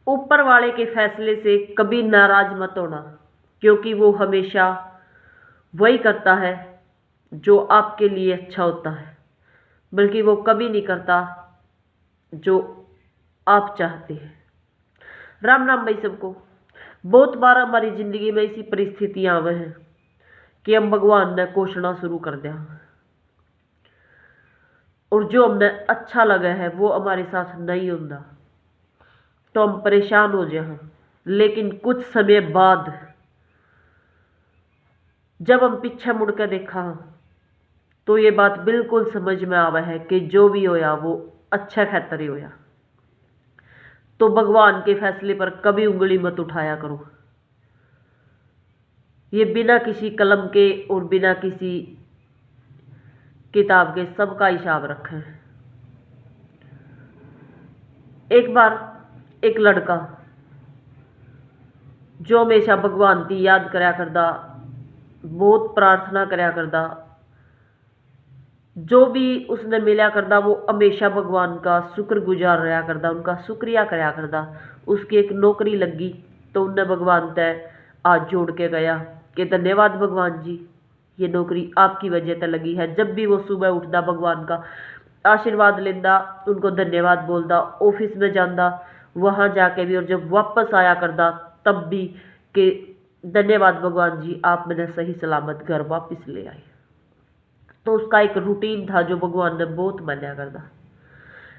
ऊपर वाले के फैसले से कभी नाराज मत होना, क्योंकि वो हमेशा वही करता है जो आपके लिए अच्छा होता है, बल्कि वो कभी नहीं करता जो आप चाहते हैं। राम राम भाई सबको। बहुत बार हमारी जिंदगी में ऐसी परिस्थितियां आवे हैं कि हम भगवान ने कोसना शुरू कर दिया, और जो हमने अच्छा लगा है वो हमारे साथ नहीं होता, तो हम परेशान हो जाए। लेकिन कुछ समय बाद जब हम पीछे मुड़ कर देखा तो ये बात बिल्कुल समझ में आवा है कि जो भी होया वो अच्छा खातर ही होया। तो भगवान के फैसले पर कभी उंगली मत उठाया करो। ये बिना किसी कलम के और बिना किसी किताब के सबका हिसाब रखें। एक बार एक लड़का जो हमेशा भगवान की याद करया करदा, बहुत प्रार्थना करया करदा, जो भी उसने मिला करदा वो हमेशा भगवान का शुक्रगुजार रहा करदा, उनका शुक्रिया करया करदा। उसकी एक नौकरी लगी तो उनने भगवान तय हाथ जोड़ के गया कि धन्यवाद भगवान जी, ये नौकरी आपकी वजह से लगी है। जब भी वो सुबह उठता भगवान का आशीर्वाद लेंदा, उनको धन्यवाद बोलता, ऑफिस में जाता वहाँ जाके भी, और जब वापस आया करता तब भी कि धन्यवाद भगवान जी, आप मैंने सही सलामत घर वापस ले आए। तो उसका एक रूटीन था जो भगवान ने बहुत मान्या करता।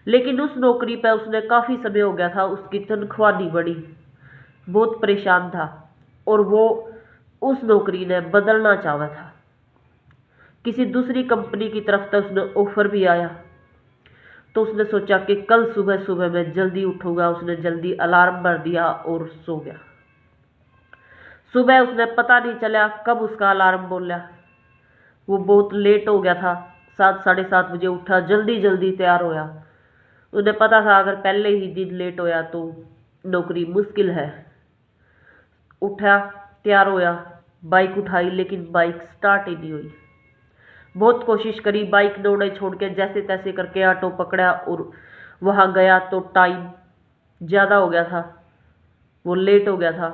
लेकिन उस नौकरी पर उसने काफ़ी समय हो गया था, उसकी तनख्वाह नहीं बढ़ी, बहुत परेशान था, और वो उस नौकरी ने बदलना चाहा था। किसी दूसरी कंपनी की तरफ से उसने ऑफर भी आया, तो उसने सोचा कि कल सुबह सुबह मैं जल्दी उठूंगा। उसने जल्दी अलार्म भर दिया और सो गया। सुबह उसने पता नहीं चला कब उसका अलार्म बोला। वो बहुत लेट हो गया था, 7 साढ़े 7 बजे उठा, जल्दी जल्दी तैयार होया। उन्हें पता था अगर पहले ही दिन लेट होया तो नौकरी मुश्किल है। उठा, तैयार होया, बाइक उठाई, लेकिन बाइक स्टार्ट ही नहीं हुई। बहुत कोशिश करी, बाइक दौड़े छोड़ के जैसे तैसे करके ऑटो पकड़ा और वहाँ गया तो टाइम ज़्यादा हो गया था, वो लेट हो गया था।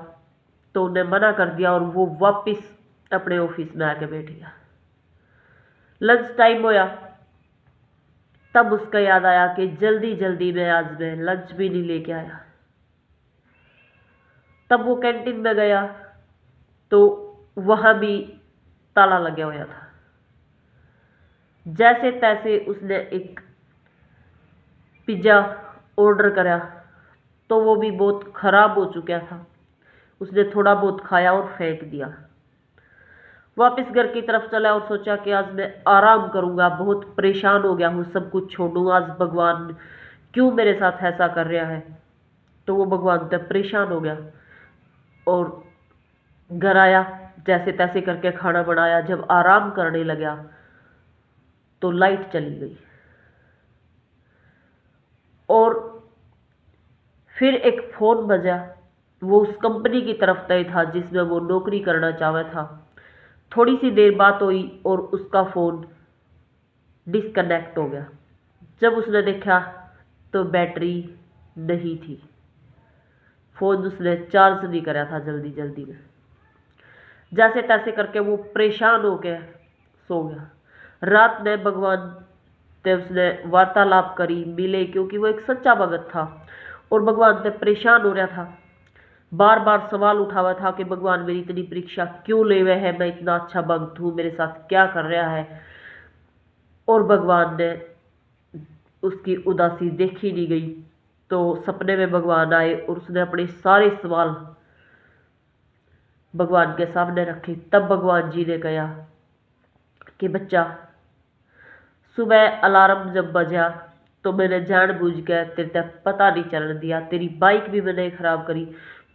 तो उन्हें मना कर दिया और वो वापस अपने ऑफिस में आके बैठ गया। लंच टाइम होया, तब उसका याद आया कि जल्दी जल्दी में आज मैं लंच भी नहीं लेके आया। तब वो कैंटीन में गया तो वहाँ भी ताला लगा हुआ था। जैसे तैसे उसने एक पिज़्ज़ा ऑर्डर करा, तो वो भी बहुत ख़राब हो चुका था। उसने थोड़ा बहुत खाया और फेंक दिया। वापस घर की तरफ चला और सोचा कि आज मैं आराम करूंगा, बहुत परेशान हो गया हूँ, सब कुछ छोड़ूँ, आज भगवान क्यों मेरे साथ ऐसा कर रहा है। तो वो भगवान तक परेशान हो गया और घर आया, जैसे तैसे करके खाना बनाया। जब आराम करने लगा तो लाइट चली गई, और फिर एक फ़ोन बजा। वो उस कंपनी की तरफ तय था जिसमें वो नौकरी करना चाहता था। थोड़ी सी देर बात हुई और उसका फ़ोन डिस्कनेक्ट हो गया। जब उसने देखा तो बैटरी नहीं थी, फ़ोन उसने चार्ज नहीं करा था जल्दी जल्दी में। जैसे तैसे करके वो परेशान हो गया, सो गया। रात में भगवान से उसने वार्तालाप करी, मिले, क्योंकि वो एक सच्चा भगत था और भगवान से परेशान हो रहा था। बार बार सवाल उठा हुआ था कि भगवान मेरी इतनी परीक्षा क्यों ले हुए हैं, मैं इतना अच्छा भक्त हूँ, मेरे साथ क्या कर रहा है। और भगवान ने उसकी उदासी देखी नहीं गई। तो सपने में भगवान आए और उसने अपने सारे सवाल भगवान के सामने रखे। तब भगवान जी ने कहा कि बच्चा, सुबह अलार्म जब बजा तो मैंने जानबूझ के तेरे तक पता नहीं चलने दिया, तेरी बाइक भी मैंने खराब करी,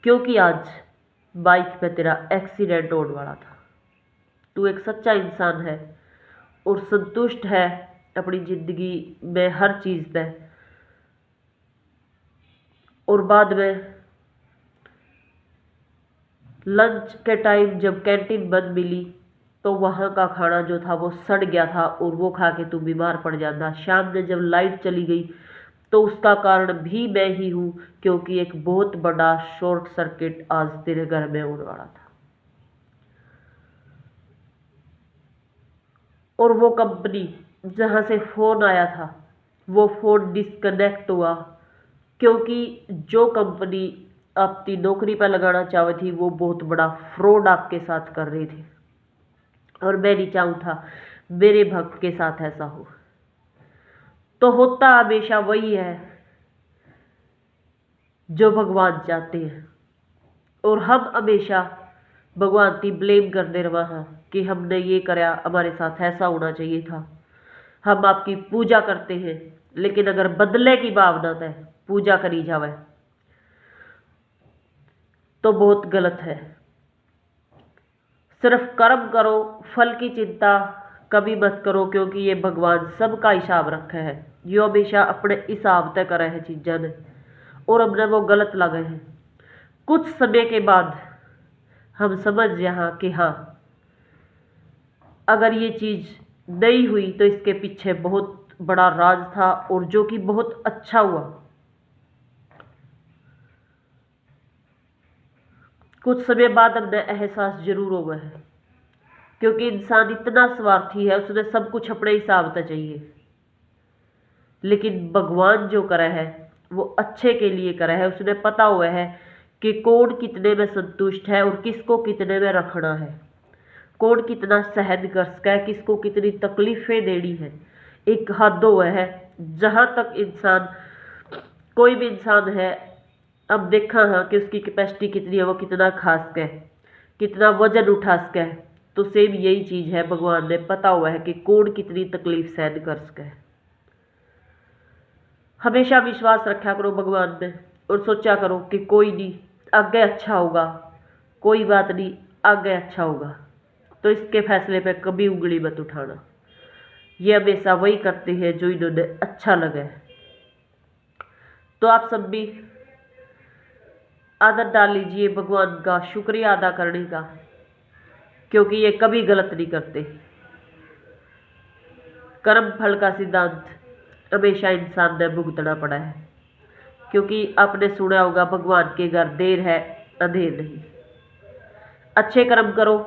क्योंकि आज बाइक पे तेरा एक्सीडेंट होने वाला था। तू एक सच्चा इंसान है और संतुष्ट है अपनी जिंदगी में हर चीज़ से। और बाद में लंच के टाइम जब कैंटीन बंद मिली तो वहाँ का खाना जो था वो सड़ गया था और वो खा के तू बीमार पड़ जाता। शाम में जब लाइट चली गई तो उसका कारण भी मैं ही हूँ, क्योंकि एक बहुत बड़ा शॉर्ट सर्किट आज तेरे घर में होने वाला था। और वो कंपनी जहाँ से फ़ोन आया था वो फ़ोन डिस्कनेक्ट हुआ, क्योंकि जो कंपनी अपनी नौकरी पर लगाना चाह थी वो बहुत बड़ा फ्रॉड आपके साथ कर रही थी, और मैं नहीं चाहूँ था मेरे भक्त के साथ ऐसा हो। तो होता हमेशा वही है जो भगवान चाहते हैं, और हम हमेशा भगवान की ब्लेम करते रहा हैं कि हमने ये कराया, हमारे साथ ऐसा होना चाहिए था। हम आपकी पूजा करते हैं, लेकिन अगर बदले की भावना है पूजा करी जावे तो बहुत गलत है। सिर्फ कर्म करो, फल की चिंता कभी मत करो, क्योंकि ये भगवान सबका हिसाब रखे है। यो हमेशा अपने हिसाब तय करे है चीज़ों ने, और हमने वो गलत लगे हैं। कुछ समय के बाद हम समझ यहाँ कि हाँ, अगर ये चीज़ नहीं हुई तो इसके पीछे बहुत बड़ा राज था, और जो कि बहुत अच्छा हुआ। कुछ समय बाद हमने एहसास जरूर हुआ है, क्योंकि इंसान इतना स्वार्थी है, उसने सब कुछ अपने हिसाब से चाहिए। लेकिन भगवान जो करे है वो अच्छे के लिए करे है। उसने पता हुआ है कि कौन कितने में संतुष्ट है और किसको कितने में रखना है, कौन कितना सहन कर सका है, किसको कितनी तकलीफें देनी है। एक हद हुआ है जहाँ तक इंसान, कोई भी इंसान है, अब देखा हाँ कि उसकी कैपेसिटी कितनी है, वो कितना खा सके, कितना वजन उठा सके। तो सेम यही चीज़ है, भगवान ने पता हुआ है कि कौन कितनी तकलीफ सहन कर सके। हमेशा विश्वास रखा करो भगवान में, और सोचा करो कि कोई नहीं, आगे अच्छा होगा, कोई बात नहीं, आगे अच्छा होगा। तो इसके फैसले पे कभी उंगली मत उठाना। ये हमेशा वही करते हैं जो इन्होंने अच्छा लगे। तो आप सब भी आदत डाल लीजिए भगवान का शुक्रिया अदा करने का, क्योंकि ये कभी गलत नहीं करते। कर्म फल का सिद्धांत हमेशा इंसान ने भुगतना पड़ा है, क्योंकि आपने सुना होगा भगवान के घर देर है अंधेर नहीं। अच्छे कर्म करो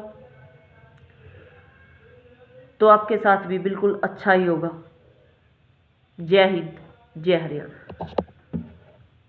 तो आपके साथ भी बिल्कुल अच्छा ही होगा। जय हिंद, जय हरियाणा।